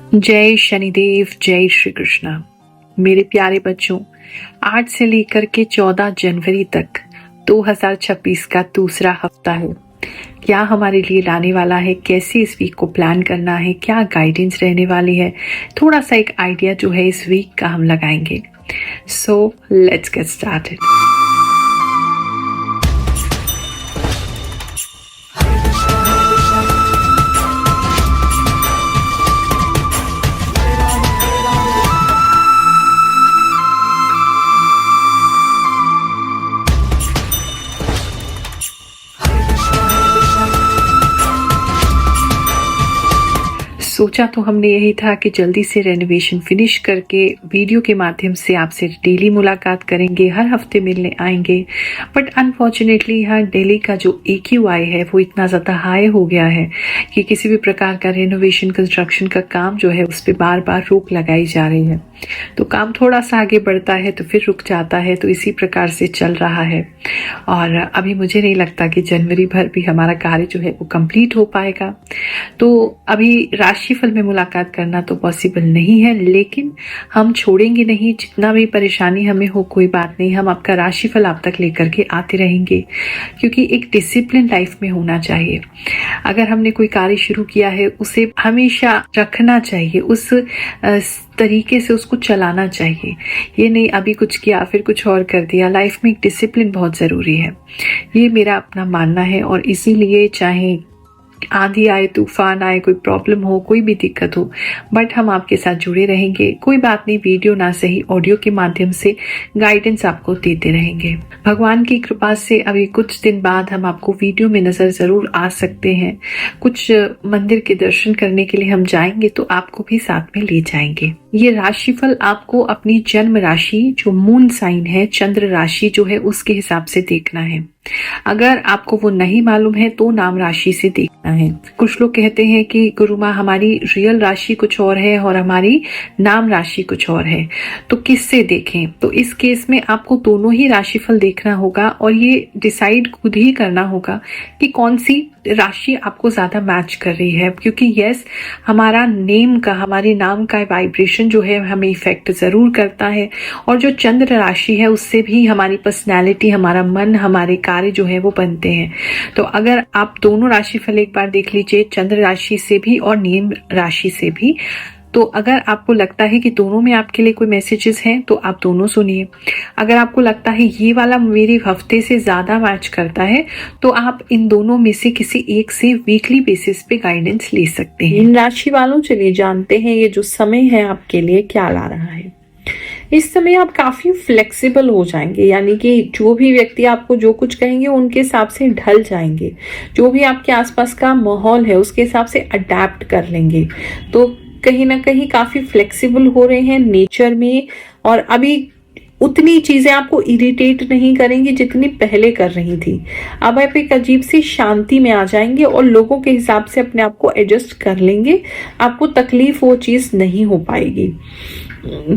जय शनिदेव, जय श्री कृष्णा। मेरे प्यारे बच्चों, 8 से लेकर के 14 जनवरी तक 2026 का दूसरा हफ्ता है। क्या हमारे लिए लाने वाला है, कैसे इस वीक को प्लान करना है, क्या गाइडेंस रहने वाली है, थोड़ा सा एक आइडिया जो है इस वीक का हम लगाएंगे। So let's get started. सोचा तो हमने यही था कि जल्दी से रेनोवेशन फिनिश करके वीडियो के माध्यम से आपसे डेली मुलाकात करेंगे, हर हफ्ते मिलने आएंगे। बट अनफॉर्चुनेटली यहाँ दिल्ली का जो AQI है वो इतना ज़्यादा हाई हो गया है कि किसी भी प्रकार का रेनोवेशन कंस्ट्रक्शन का काम जो है उस पर बार बार रोक लगाई जा रही है। तो काम थोड़ा सा आगे बढ़ता है तो फिर रुक जाता है, तो इसी प्रकार से चल रहा है। और अभी मुझे नहीं लगता कि जनवरी भर भी हमारा कार्य जो है वो कंप्लीट हो पाएगा। तो अभी राशिफल में मुलाकात करना तो पॉसिबल नहीं है, लेकिन हम छोड़ेंगे नहीं। जितना भी परेशानी हमें हो कोई बात नहीं, हम आपका राशिफल आप तक लेकर के आते रहेंगे, क्योंकि एक डिसिप्लिन लाइफ में होना चाहिए। अगर हमने कोई कार्य शुरू किया है उसे हमेशा रखना चाहिए, उस तरीके से उसको चलाना चाहिए। ये नहीं अभी कुछ किया फिर कुछ और कर दिया। लाइफ में एक डिसिप्लिन बहुत ज़रूरी है, ये मेरा अपना मानना है। और इसीलिए चाहे आंधी आए, तूफान आए, कोई प्रॉब्लम हो, कोई भी दिक्कत हो, बट हम आपके साथ जुड़े रहेंगे। कोई बात नहीं, वीडियो ना सही ऑडियो के माध्यम से गाइडेंस आपको देते रहेंगे। भगवान की कृपा से अभी कुछ दिन बाद हम आपको वीडियो में नजर जरूर आ सकते हैं। कुछ मंदिर के दर्शन करने के लिए हम जाएंगे तो आपको भी साथ में ले जाएंगे। ये राशिफल आपको अपनी जन्म राशि जो मून साइन है, चंद्र राशि जो है, उसके हिसाब से देखना है। अगर आपको वो नहीं मालूम है तो नाम राशि से देखना है। कुछ लोग कहते हैं कि गुरु माँ हमारी रियल राशि कुछ और है और हमारी नाम राशि कुछ और है, तो किससे देखें? तो इस केस में आपको दोनों ही राशिफल देखना होगा और ये डिसाइड खुद ही करना होगा कि कौन सी राशि आपको ज्यादा मैच कर रही है। क्योंकि यस, हमारा नेम का, हमारे नाम का वाइब्रेशन जो है हमें इफेक्ट जरूर करता है, और जो चंद्र राशि है उससे भी हमारी पर्सनैलिटी, हमारा मन, हमारे कार्य जो है वो बनते हैं। तो अगर आप दोनों राशिफल एक बार देख लीजिए, चंद्र राशि से भी और नेम राशि से भी। तो अगर आपको लगता है कि दोनों में आपके लिए कोई मैसेजेस हैं तो आप दोनों सुनिए। अगर आपको लगता है ये वाला मेरे हफ्ते से ज्यादा मैच करता है तो आप इन दोनों में से किसी एक से वीकली बेसिस पे गाइडेंस ले सकते हैं। इन राशि वालों चलिए जानते हैं ये जो समय है आपके लिए क्या ला रहा है। इस समय आप काफी फ्लेक्सिबल हो जाएंगे, यानी कि जो भी व्यक्ति आपको जो कुछ कहेंगे उनके हिसाब से ढल जाएंगे। जो भी आपके आसपास का माहौल है उसके हिसाब से अडेप्ट कर लेंगे। तो कहीं ना कहीं काफी फ्लेक्सिबल हो रहे हैं नेचर में, और अभी उतनी चीजें आपको इरिटेट नहीं करेंगी जितनी पहले कर रही थी। अब आप एक अजीब सी शांति में आ जाएंगे और लोगों के हिसाब से अपने आप को एडजस्ट कर लेंगे। आपको तकलीफ वो चीज नहीं हो पाएगी।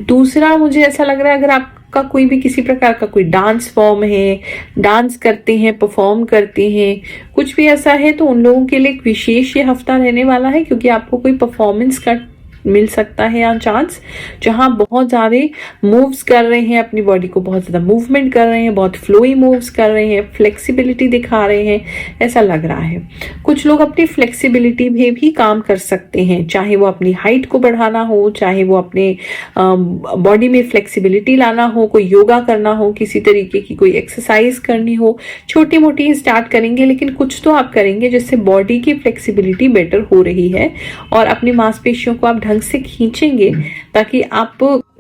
दूसरा, मुझे ऐसा लग रहा है अगर आपका कोई भी किसी प्रकार का कोई डांस फॉर्म है, डांस करते हैं, परफॉर्म करते हैं, कुछ भी ऐसा है, तो उन लोगों के लिए एक विशेष ये हफ्ता रहने वाला है, क्योंकि आपको कोई परफॉर्मेंस का मिल सकता है या चांस, जहां बहुत ज्यादा मूव्स कर रहे हैं, अपनी बॉडी को बहुत ज्यादा मूवमेंट कर रहे हैं, बहुत फ्लोई मूव्स कर रहे हैं, फ्लेक्सिबिलिटी दिखा रहे हैं, ऐसा लग रहा है। कुछ लोग अपनी फ्लेक्सिबिलिटी में भी काम कर सकते हैं, चाहे वो अपनी हाइट को बढ़ाना हो, चाहे वो अपने बॉडी में फ्लेक्सिबिलिटी लाना हो, कोई योगा करना हो, किसी तरीके की कोई एक्सरसाइज करनी हो। छोटी मोटी स्टार्ट करेंगे, लेकिन कुछ तो आप करेंगे जिससे बॉडी की फ्लेक्सिबिलिटी बेटर हो रही है और अपनी मांसपेशियों को आप ढंग से खींचेंगे ताकि आप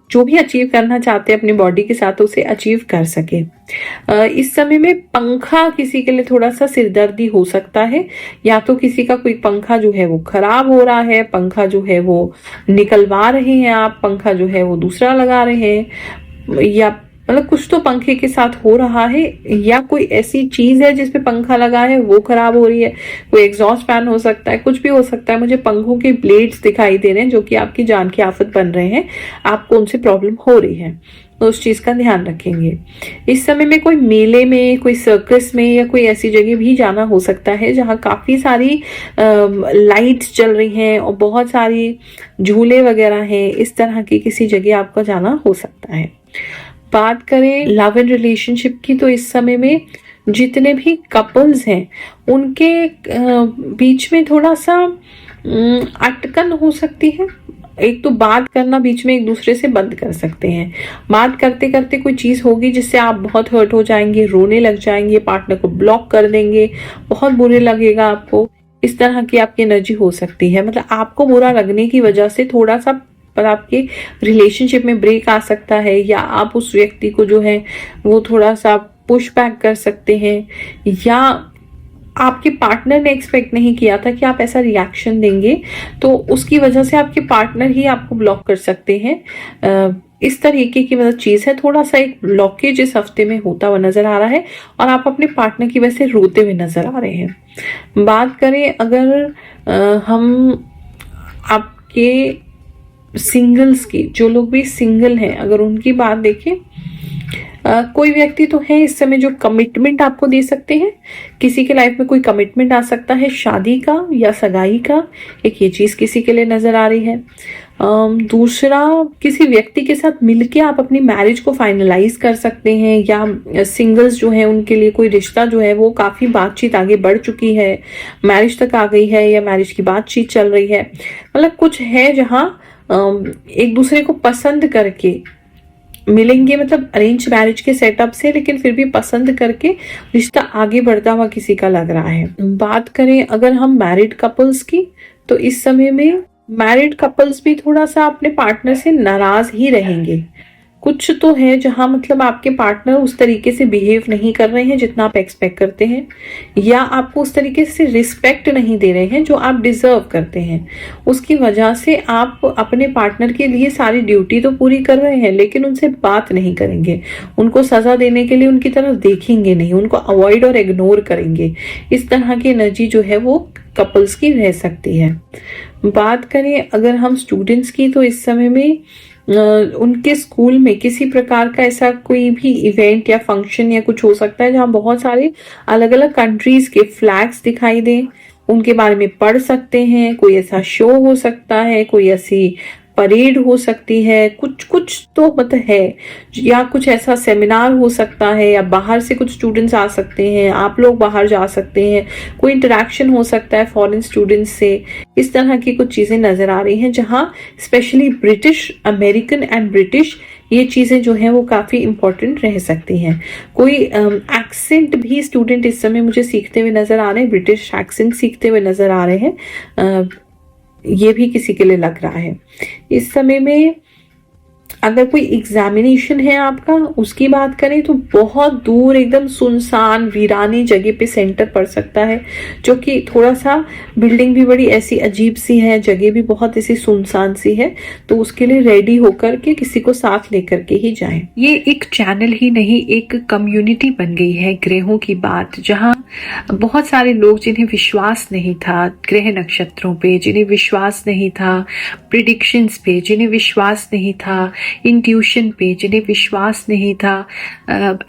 जो भी अचीव करना चाहते हैं अपनी बॉडी के साथ उसे अचीव कर सके। इस समय में पंखा किसी के लिए थोड़ा सा सिरदर्दी हो सकता है, या तो किसी का कोई पंखा जो है वो खराब हो रहा है, पंखा जो है वो निकलवा रहे हैं आप, पंखा जो है वो दूसरा लगा रहे हैं, या मतलब कुछ तो पंखे के साथ हो रहा है, या कोई ऐसी चीज है जिसपे पंखा लगा है वो खराब हो रही है। कोई एग्जॉस्ट फैन हो सकता है, कुछ भी हो सकता है। मुझे पंखों के ब्लेड्स दिखाई दे रहे हैं जो कि आपकी जान की आफत बन रहे हैं, आपको उनसे प्रॉब्लम हो रही है। उस चीज़ का ध्यान रखेंगे। इस समय में कोई मेले में, कोई सर्कस में या कोई ऐसी जगह भी जाना हो सकता है जहाँ काफ़ी सारी लाइट्स चल रही हैं और बहुत सारी झूले वगैरह हैं। इस तरह की किसी जगह आपको जाना हो सकता है। बात करें लव एंड रिलेशनशिप की, तो इस समय में जितने भी कपल्स हैं उनके बीच में थोड़ा सा अटकन हो सकती है। एक तो बात करना बीच में एक दूसरे से बंद कर सकते हैं। बात करते करते कोई चीज़ होगी जिससे आप बहुत हर्ट हो जाएंगे, रोने लग जाएंगे, पार्टनर को ब्लॉक कर देंगे, बहुत बुरे लगेगा आपको। इस तरह की आपकी एनर्जी हो सकती है। मतलब आपको बुरा लगने की वजह से थोड़ा सा पर आपके रिलेशनशिप में ब्रेक आ सकता है, या आप उस व्यक्ति को जो है वो थोड़ा सा पुश बैक कर सकते हैं, या आपके पार्टनर ने एक्सपेक्ट नहीं किया था कि आप ऐसा रिएक्शन देंगे, तो उसकी वजह से आपके पार्टनर ही आपको ब्लॉक कर सकते हैं। इस तरीके की मतलब चीज़ है। थोड़ा सा एक ब्लॉकेज इस हफ्ते में होता हुआ नजर आ रहा है और आप अपने पार्टनर की वजह से रोते हुए नजर आ रहे हैं। बात करें अगर हम आपके सिंगल्स की, जो लोग भी सिंगल हैं, अगर उनकी बात देखें, कोई व्यक्ति तो है इस समय जो कमिटमेंट आपको दे सकते हैं। किसी के लाइफ में कोई कमिटमेंट आ सकता है, शादी का या सगाई का, एक ये चीज किसी के लिए नजर आ रही है। दूसरा, किसी व्यक्ति के साथ मिलके आप अपनी मैरिज को फाइनलाइज कर सकते हैं, या सिंगल्स जो है उनके लिए कोई रिश्ता जो है वो काफी बातचीत आगे बढ़ चुकी है, मैरिज तक आ गई है, या मैरिज की बातचीत चल रही है। मतलब कुछ है जहाँ एक दूसरे को पसंद करके मिलेंगे, मतलब अरेंज मैरिज के सेटअप से, लेकिन फिर भी पसंद करके रिश्ता आगे बढ़ता हुआ किसी का लग रहा है। बात करें अगर हम मैरिड कपल्स की, तो इस समय में मैरिड कपल्स भी थोड़ा सा अपने पार्टनर से नाराज ही रहेंगे। कुछ तो है जहां मतलब आपके पार्टनर उस तरीके से बिहेव नहीं कर रहे हैं जितना आप एक्सपेक्ट करते हैं, या आपको उस तरीके से रिस्पेक्ट नहीं दे रहे हैं जो आप डिजर्व करते हैं। उसकी वजह से आप अपने पार्टनर के लिए सारी ड्यूटी तो पूरी कर रहे हैं, लेकिन उनसे बात नहीं करेंगे, उनको सजा देने के लिए उनकी तरफ देखेंगे नहीं, उनको अवॉइड और इग्नोर करेंगे। इस तरह की एनर्जी जो है वो कपल्स की रह सकती है। बात करें अगर हम स्टूडेंट्स की, तो इस समय में उनके स्कूल में किसी प्रकार का ऐसा कोई भी इवेंट या फंक्शन या कुछ हो सकता है जहां बहुत सारे अलग अलग कंट्रीज के फ्लैग्स दिखाई दें, उनके बारे में पढ़ सकते हैं। कोई ऐसा शो हो सकता है, कोई ऐसी परेड हो सकती है, कुछ कुछ तो मतलब है, या कुछ ऐसा सेमिनार हो सकता है, या बाहर से कुछ स्टूडेंट्स आ सकते हैं, आप लोग बाहर जा सकते हैं, कोई इंटरेक्शन हो सकता है फॉरेन स्टूडेंट्स से। इस तरह की कुछ चीजें नजर आ रही हैं जहां specially British, American and British, ये चीजें जो हैं वो काफी इंपॉर्टेंट रह सकती हैं। कोई एक्सेंट भी स्टूडेंट इस समय मुझे सीखते हुए नजर आ रहे हैं, ब्रिटिश एक्सेंट सीखते हुए नजर आ रहे हैं। ये भी किसी के लिए लग रहा है। इस समय में अगर कोई एग्जामिनेशन है आपका, उसकी बात करें तो बहुत दूर एकदम सुनसान वीरानी जगह पे सेंटर पड़ सकता है, जो कि थोड़ा सा बिल्डिंग भी बड़ी ऐसी अजीब सी है, जगह भी बहुत ऐसी सुनसान सी है, तो उसके लिए रेडी होकर के किसी को साथ लेकर के ही जाएं। ये एक चैनल ही नहीं, एक कम्युनिटी बन गई है ग्रहों की बात, जहां बहुत सारे लोग जिन्हें विश्वास नहीं था ग्रह नक्षत्रों पे, जिन्हें विश्वास नहीं था प्रिडिक्शंस पे, जिन्हें विश्वास नहीं था इंट्यूशन पे, जिन्हें विश्वास नहीं था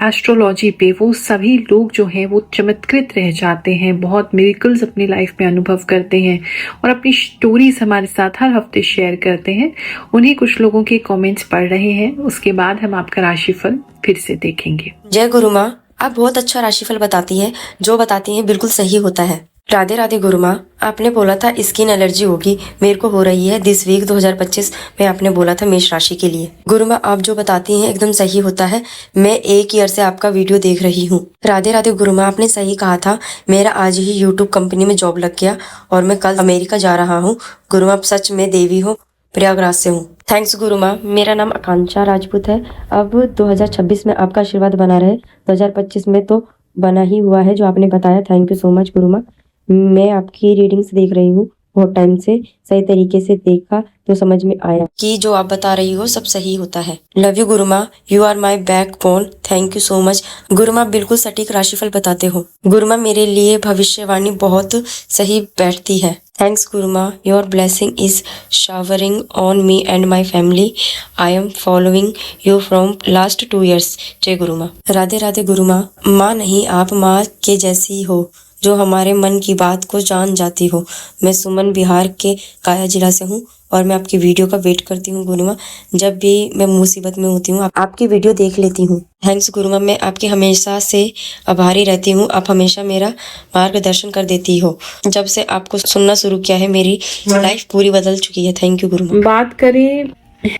एस्ट्रोलॉजी पे, वो सभी लोग जो हैं वो चमत्कृत रह जाते हैं, बहुत मिरेकल्स अपनी लाइफ में अनुभव करते हैं और अपनी स्टोरीज हमारे साथ हर हफ्ते शेयर करते हैं। उन्हीं कुछ लोगों के कमेंट्स पढ़ रहे हैं, उसके बाद हम आपका राशिफल फिर से देखेंगे। जय गुरु माँ, आप बहुत अच्छा राशिफल बताती है, जो बताती है बिल्कुल सही होता है। राधे राधे गुरु माँ, आपने बोला था स्किन एलर्जी होगी, मेरे को हो रही है दिस वीक 2025 में, आपने बोला था मेष राशि के लिए। गुरु माँ, आप जो बताती हैं एकदम सही होता है, मैं 1 ईयर से आपका वीडियो देख रही हूँ। राधे राधे गुरु माँ, आपने सही कहा था, मेरा आज ही यूट्यूब कंपनी में जॉब लग गया और मैं कल अमेरिका जा रहा हूँ। गुरु माँ, आप सच में देवी हो, प्रयागराज से हूँ। थैंक्स गुरु माँ। मेरा नाम आकांक्षा राजपूत है। अब 2026 में आपका आशीर्वाद बना रहे, 2025 में तो बना ही हुआ है जो आपने बताया। Thank you so much guru माँ। मैं आपकी रीडिंग्स देख रही हूँ, बहुत टाइम से सही तरीके से देखा तो समझ में आया कि जो आप बता रही हो सब सही होता है। लव यू गुरु माँ, you are my backbone, thank you so much. Guru माँ बिल्कुल सटीक राशिफल बताते हो। गुरु माँ मेरे लिए भविष्यवाणी बहुत सही बैठती है। थैंक्स गुरु माँ, your blessing is showering on me and my family. I am following you from last 2 years। जय गुरु माँ। राधे राधे गुरु माँ। माँ नहीं, आप माँ के जैसी हो जो हमारे मन की बात को जान जाती हो। मैं सुमन बिहार के काया जिला से हूँ और मैं आपकी वीडियो का वेट करती हूँ गुरु माँ। जब भी मैं मुसीबत में होती हूँ आपकी वीडियो देख लेती हूँ। थैंक्स गुरु माँ, मैं आपकी हमेशा से आभारी रहती हूँ। आप हमेशा मेरा मार्गदर्शन कर देती हो। जब से आपको सुनना शुरू किया है मेरी लाइफ पूरी बदल चुकी है। थैंक यू गुरु माँ। बात करें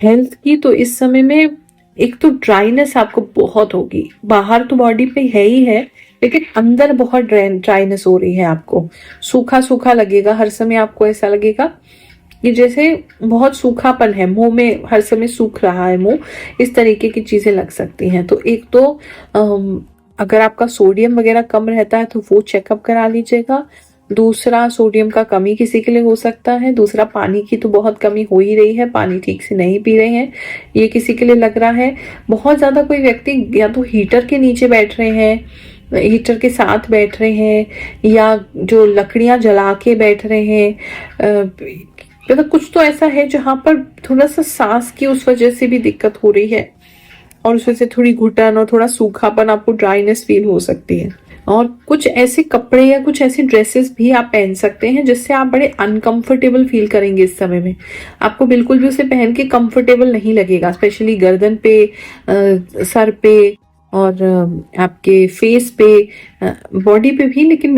हेल्थ की तो इस समय में एक तो ड्राइनेस आपको बहुत होगी। बाहर तो बॉडी पे है ही है, लेकिन अंदर बहुत ड्राइनेस हो रही है। आपको सूखा सूखा लगेगा हर समय। आपको ऐसा लगेगा कि जैसे बहुत सूखापन है, मुंह में हर समय सूख रहा है मुंह, इस तरीके की चीजें लग सकती हैं। तो एक तो अगर आपका सोडियम वगैरह कम रहता है तो वो चेकअप करा लीजिएगा। दूसरा, सोडियम का कमी किसी के लिए हो सकता है। दूसरा, पानी की तो बहुत कमी हो ही रही है, पानी ठीक से नहीं पी रहे हैं, ये किसी के लिए लग रहा है। बहुत ज्यादा कोई व्यक्ति या तो हीटर के नीचे बैठ रहे हैं, हीटर के साथ बैठ रहे हैं, या जो लकड़ियां जला के बैठ रहे हैं। मतलब कुछ तो ऐसा है जहां पर थोड़ा सा सांस की उस वजह से भी दिक्कत हो रही है, और उस वजह से थोड़ी घुटन और थोड़ा सूखापन, आपको ड्राइनेस फील हो सकती है। और कुछ ऐसे कपड़े या कुछ ऐसी ड्रेसेस भी आप पहन सकते हैं जिससे आप बड़े अनकंफर्टेबल फील करेंगे इस समय में। आपको बिल्कुल भी उसे पहन के कंफर्टेबल नहीं लगेगा, स्पेशली गर्दन पे, सर पे और आपके फेस पे, बॉडी पे भी, लेकिन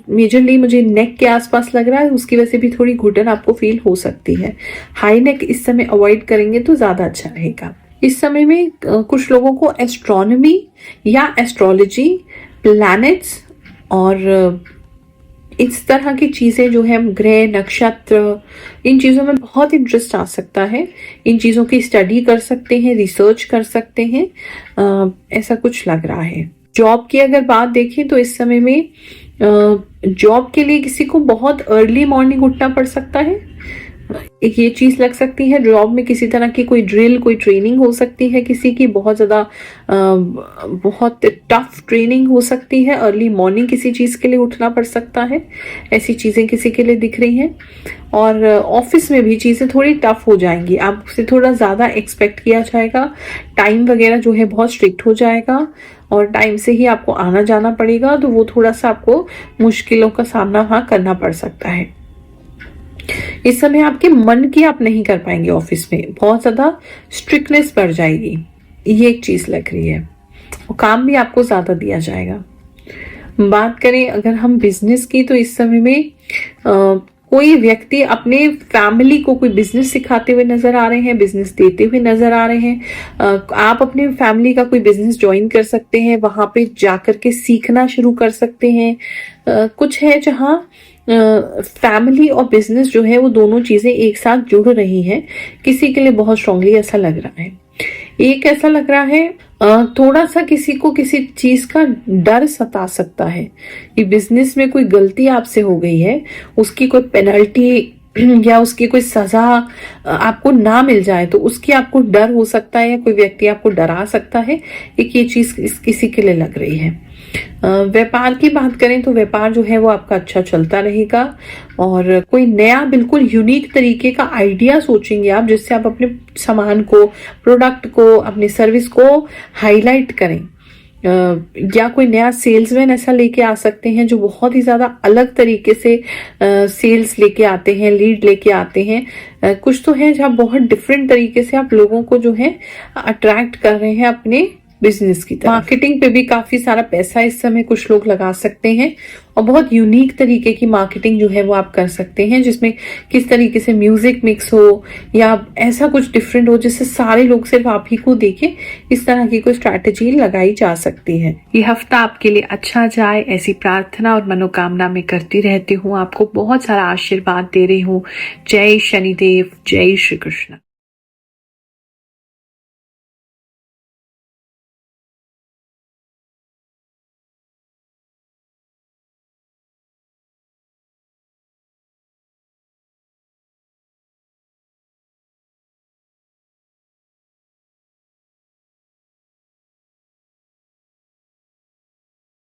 मेजरली मुझे नेक के आसपास लग रहा है, उसकी वजह से भी थोड़ी घुटन आपको फील हो सकती है। हाई नेक इस समय अवॉइड करेंगे तो ज्यादा अच्छा रहेगा। इस समय में कुछ लोगों को एस्ट्रोनॉमी या एस्ट्रोलॉजी, प्लैनेट्स और इस तरह की चीजें जो है, ग्रह, नक्षत्र, इन चीजों में बहुत इंटरेस्ट आ सकता है। इन चीजों की स्टडी कर सकते हैं, रिसर्च कर सकते हैं, ऐसा कुछ लग रहा है। जॉब की अगर बात देखें तो इस समय में जॉब के लिए किसी को बहुत अर्ली मॉर्निंग उठना पड़ सकता है। एक ये चीज लग सकती है। जॉब में किसी तरह की कोई ड्रिल, कोई ट्रेनिंग हो सकती है, किसी की बहुत ज्यादा बहुत टफ ट्रेनिंग हो सकती है। अर्ली मॉर्निंग किसी चीज के लिए उठना पड़ सकता है, ऐसी चीजें किसी के लिए दिख रही हैं। और ऑफिस में भी चीजें थोड़ी टफ हो जाएंगी, आपसे थोड़ा ज्यादा एक्सपेक्ट किया जाएगा। टाइम वगैरह जो है बहुत स्ट्रिक्ट हो जाएगा और टाइम से ही आपको आना जाना पड़ेगा, तो वो थोड़ा सा आपको मुश्किलों का सामना वहां करना पड़ सकता है। इस समय आपके मन की आप नहीं कर पाएंगे, ऑफिस में बहुत ज्यादा स्ट्रिक्टनेस बढ़ जाएगी, ये एक चीज लग रही है। और काम भी आपको ज्यादा दिया जाएगा। बात करें अगर हम बिजनेस की तो इस समय में कोई व्यक्ति अपने फैमिली को कोई बिजनेस सिखाते हुए नजर आ रहे हैं, बिजनेस देते हुए नजर आ रहे हैं। आप अपने फैमिली का कोई बिजनेस ज्वाइन कर सकते हैं, वहां पे जाकर के सीखना शुरू कर सकते हैं। कुछ है जहां फैमिली और बिजनेस जो है वो दोनों चीजें एक साथ जुड़ रही हैं। किसी के लिए बहुत स्ट्रांगली ऐसा लग रहा है। एक ऐसा लग रहा है थोड़ा सा किसी को किसी चीज का डर सता सकता है कि बिजनेस में कोई गलती आपसे हो गई है, उसकी कोई पेनल्टी या उसकी कोई सजा आपको ना मिल जाए तो उसकी आपको डर हो सकता है, या कोई व्यक्ति आपको डरा सकता है। एक ये चीज किसी के लिए लग रही है। व्यापार की बात करें तो व्यापार जो है वो आपका अच्छा चलता रहेगा, और कोई नया बिल्कुल यूनिक तरीके का आइडिया सोचेंगे आप, जिससे आप अपने सामान को, प्रोडक्ट को, अपनी सर्विस को हाईलाइट करें। या कोई नया सेल्समैन ऐसा लेके आ सकते हैं जो बहुत ही ज्यादा अलग तरीके से सेल्स लेके आते हैं, लीड लेके आते हैं। कुछ तो है जहाँ बहुत डिफरेंट तरीके से आप लोगों को जो है अट्रैक्ट कर रहे हैं अपने बिजनेस की तरफ। मार्केटिंग पे भी काफी सारा पैसा इस समय कुछ लोग लगा सकते हैं, और बहुत यूनिक तरीके की मार्केटिंग जो है वो आप कर सकते हैं, जिसमें किस तरीके से म्यूजिक मिक्स हो या ऐसा कुछ डिफरेंट हो जिससे सारे लोग सिर्फ आप ही को देखें। इस तरह की कोई स्ट्रैटेजी लगाई जा सकती है। ये हफ्ता आपके लिए अच्छा जाए, ऐसी प्रार्थना और मनोकामना में करती रहती हूँ। आपको बहुत सारा आशीर्वाद दे रही हूँ। जय शनिदेव, जय श्री कृष्ण।